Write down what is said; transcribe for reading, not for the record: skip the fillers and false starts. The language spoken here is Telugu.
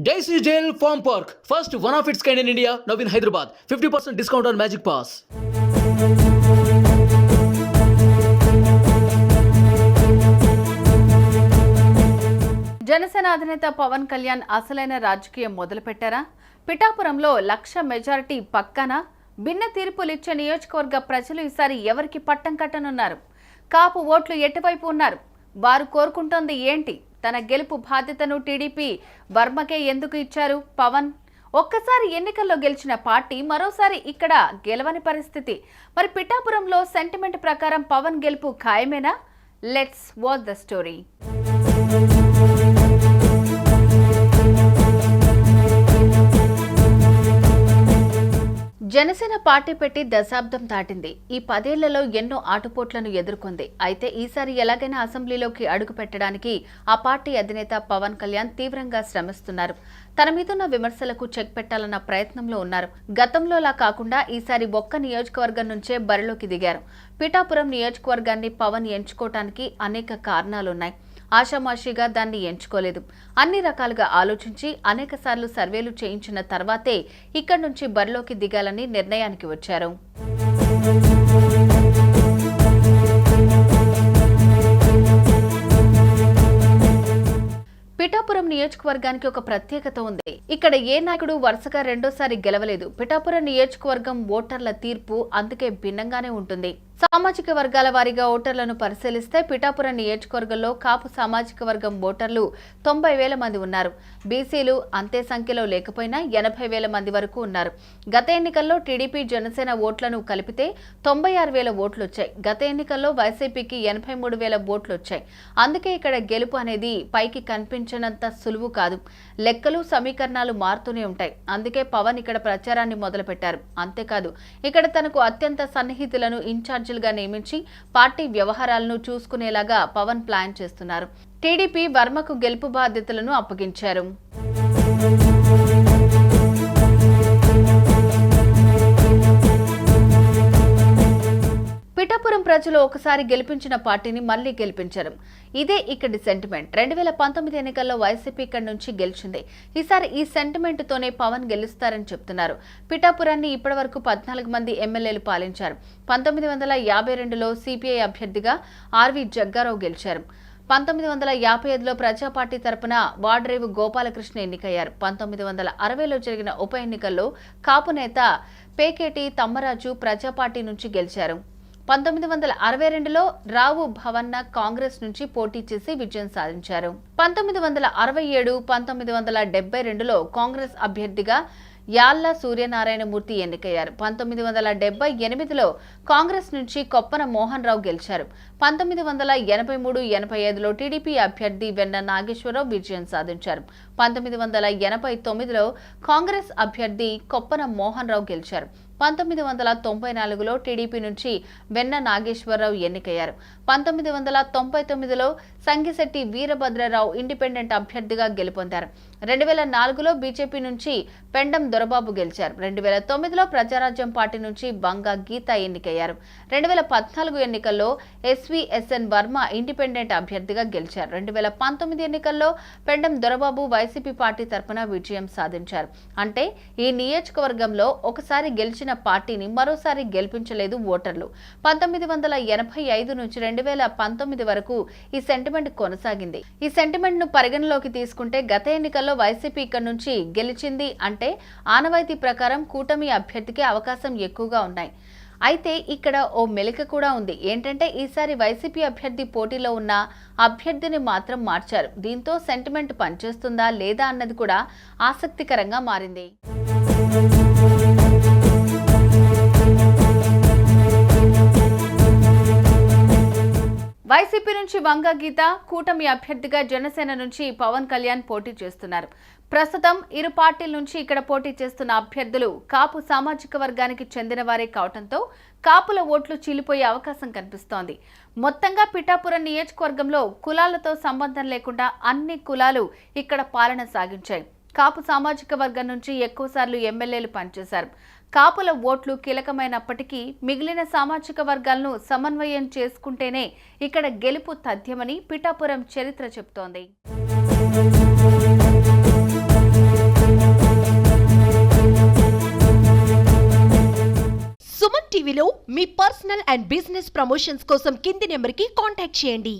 Daisy Jail Farm Park, first one of its kind in India, now in Hyderabad. 50% discount on Magic Pass. Janasena అధినేత పవన్ కళ్యాణ్ అసలైన రాజకీయం మొదలుపెట్టారా? పిఠాపురంలో 1,00,000 మెజారిటీ పక్కన భిన్న తీర్పులిచ్చే నియోజకవర్గ ప్రజలు ఈసారి ఎవరికి పట్టం కట్టనున్నారు? కాపు ఓట్లు ఎటువైపు ఉన్నారు? వారు కోరుకుంటోంది ఏంటి? తన గెలుపు బాధ్యతను టీడీపీ వర్మకే ఎందుకు ఇచ్చారు పవన్? ఒక్కసారి ఎన్నికల్లో గెలిచిన పార్టీ మరోసారి ఇక్కడ గెలవని పరిస్థితి. మరి పిఠాపురంలో సెంటిమెంట్ ప్రకారం పవన్ గెలుపు ఖాయమేనా? Let's watch the story. Janasena party పెట్టి దశాబ్దం దాటింది. ఈ 10 ఏళ్లలో ఎన్నో ఆటుపోట్లను ఎదుర్కొంది. అయితే ఈసారి ఎలాగైనా అసెంబ్లీలోకి అడుగు పెట్టడానికి ఆ పార్టీ అధినేత పవన్ కళ్యాణ్ తీవ్రంగా శ్రమిస్తున్నారు. తన మీదున్న విమర్శలకు చెక్ పెట్టాలన్న ప్రయత్నంలో ఉన్నారు. గతంలోలా కాకుండా ఈసారి ఒక్క నియోజకవర్గం నుంచే బరిలోకి దిగారు. పిఠాపురం నియోజకవర్గాన్ని పవన్ ఎంచుకోవటానికి అనేక కారణాలున్నాయి. ఆషామాషిగా దాన్ని ఎంచుకోలేదు. అన్ని రకాలుగా ఆలోచించి అనేకసార్లు సర్వేలు చేయించిన తర్వాతే ఇక్కడి నుంచి బరిలోకి దిగాలని నిర్ణయానికి వచ్చారు. పిఠాపురం నియోజకవర్గానికి ఒక ప్రత్యేకత ఉంది. ఇక్కడ ఏ నాయకుడు వరుసగా రెండోసారి గెలవలేదు. పిఠాపురం నియోజకవర్గం ఓటర్ల తీర్పు అందుకే భిన్నంగానే ఉంటుంది. సామాజిక వర్గాల వారీగా ఓటర్లను పరిశీలిస్తే పిఠాపురం నియోజకవర్గంలో కాపు సామాజిక వర్గం ఓటర్లు 90,000 మంది ఉన్నారు. బీసీలు అంతే సంఖ్యలో లేకపోయినా 80,000 మంది వరకు ఉన్నారు. గత ఎన్నికల్లో టీడీపీ జనసేన ఓట్లను కలిపితే 96,000 ఓట్లు వచ్చాయి. గత ఎన్నికల్లో వైసీపీకి 83,000 ఓట్లు వచ్చాయి. అందుకే ఇక్కడ గెలుపు అనేది పైకి కనిపించనంత సులువు కాదు. లెక్కలు సమీకరణాలు మారుతూనే ఉంటాయి. అందుకే పవన్ ఇక్కడ ప్రచారాన్ని మొదలుపెట్టారు. అంతేకాదు ఇక్కడ తనకు అత్యంత సన్నిహితులను ఇన్ఛార్జ్ గా నియమించి పార్టీ వ్యవహారాలను చూసుకునేలాగా పవన్ ప్లాన్ చేస్తున్నారు. టీడీపీ వర్మకు గెలుపు బాధ్యతలను అప్పగించారు. పిఠాపురం ప్రజలు ఒకసారి గెలిపించిన పార్టీని మళ్లీ గెలిపించారు. ఇదే ఇక్కడి సెంటిమెంట్. 2019 ఎన్నికల్లో వైసీపీ ఇక్కడి నుంచి గెలిచింది. ఈసారి ఈ సెంటిమెంట్ తోనే పవన్ గెలుస్తారని చెప్తున్నారు. పిఠాపురాన్ని ఇప్పటివరకు 14 మంది ఎమ్మెల్యేలు పాలించారు. 1952లో సిపిఐ అభ్యర్థిగా ఆర్వి జగ్గారావు గెలిచారు. 1955లో ప్రజా పార్టీ తరపున వాడ్రేవు గోపాలకృష్ణ ఎన్నికయ్యారు. 1960లో జరిగిన ఉప ఎన్నికల్లో కాపు నేత పేకేటి తమ్మరాజు ప్రజా పార్టీ నుంచి గెలిచారు. 1962లో రావు భవన్న కాంగ్రెస్ నుంచి పోటీ చేసి విజయం సాధించారు. 1967, 1972లో కాంగ్రెస్ అభ్యర్థిగా యాళ్ల సూర్యనారాయణమూర్తి ఎన్నికయ్యారు. 1978లో కాంగ్రెస్ నుంచి కొప్పన మోహన్ రావు గెలిచారు. 1983, 85లో టీడీపీ అభ్యర్థి వెన్న నాగేశ్వరరావు విజయం సాధించారు. 1989లో కాంగ్రెస్ అభ్యర్థి కొప్పన మోహన్ రావు గెలిచారు. 1994లో టీడీపీ నుంచి వెన్న నాగేశ్వరరావు ఎన్నికయ్యారు. 1999లో సంగిశెట్టి వీరభద్రరావు ఇండిపెండెంట్ అభ్యర్థిగా గెలుపొందారు. 2004లో బీజేపీ నుంచి పెండం దొరబాబు గెలిచారు. 2009లో ప్రజారాజ్యం పార్టీ నుంచి బంగా గీత ఎన్నికయ్యారు. 2014 ఎన్నికల్లో ఎస్వీఎస్ఎన్ వర్మ ఇండిపెండెంట్ అభ్యర్థిగా గెలిచారు. 2019 ఎన్నికల్లో పెండం దొరబాబు వైసీపీ పార్టీ తరపున విజయం సాధించారు. అంటే ఈ నియోజకవర్గంలో ఒకసారి గెలిచిన పార్టీని మరోసారి గెలిపించలేదు ఓటర్లు. 1985 నుంచి 2019 వరకు ఈ సెంటిమెంట్ కొనసాగింది. ఈ సెంటిమెంట్ ను పరిగణలోకి తీసుకుంటే గత ఎన్నికల్లో వైసీపీ ఇక్కడ నుంచి గెలిచింది అంటే ఆనవాయితీ ప్రకారం కూటమి అభ్యర్థికి అవకాశం ఎక్కువగా ఉన్నాయి. అయితే ఇక్కడ ఓ మెలిక కూడా ఉంది. ఏంటంటే ఈసారి వైసీపీ అభ్యర్థి పోటీలో ఉన్న అభ్యర్థిని మాత్రం మార్చారు. దీంతో సెంటిమెంట్ పనిచేస్తుందా లేదా అన్నది కూడా ఆసక్తికరంగా మారింది. వైసీపీ నుంచి వంగ గీత, కూటమి అభ్యర్థిగా జనసేన నుంచి పవన్ కళ్యాణ్ పోటీ చేస్తున్నారు. ప్రస్తుతం ఇరు పార్టీల నుంచి ఇక్కడ పోటీ చేస్తున్న అభ్యర్థులు కాపు సామాజిక వర్గానికి చెందిన వారే కావడంతో కాపుల ఓట్లు చీలిపోయే అవకాశం కనిపిస్తోంది. మొత్తంగా పిఠాపురం నియోజకవర్గంలో కులాలతో సంబంధం లేకుండా అన్ని కులాలు ఇక్కడ పాలన సాగించాయి. కాపు సామాజిక వర్గం నుంచి ఎక్కువసార్లు ఎమ్మెల్యేలు పనిచేశారు. కాపుల ఓట్లు కీలకమైనప్పటికీ మిగిలిన సామాజిక వర్గాలను సమన్వయం చేసుకుంటేనే ఇక్కడ గెలుపు తథ్యమని పిఠాపురం చరిత్ర చెబుతోంది. టీవీలో మీ పర్సనల్ అండ్ బిజినెస్ ప్రమోషన్స్ కోసం కింది నెంబర్కి కాంటాక్ట్ చేయండి.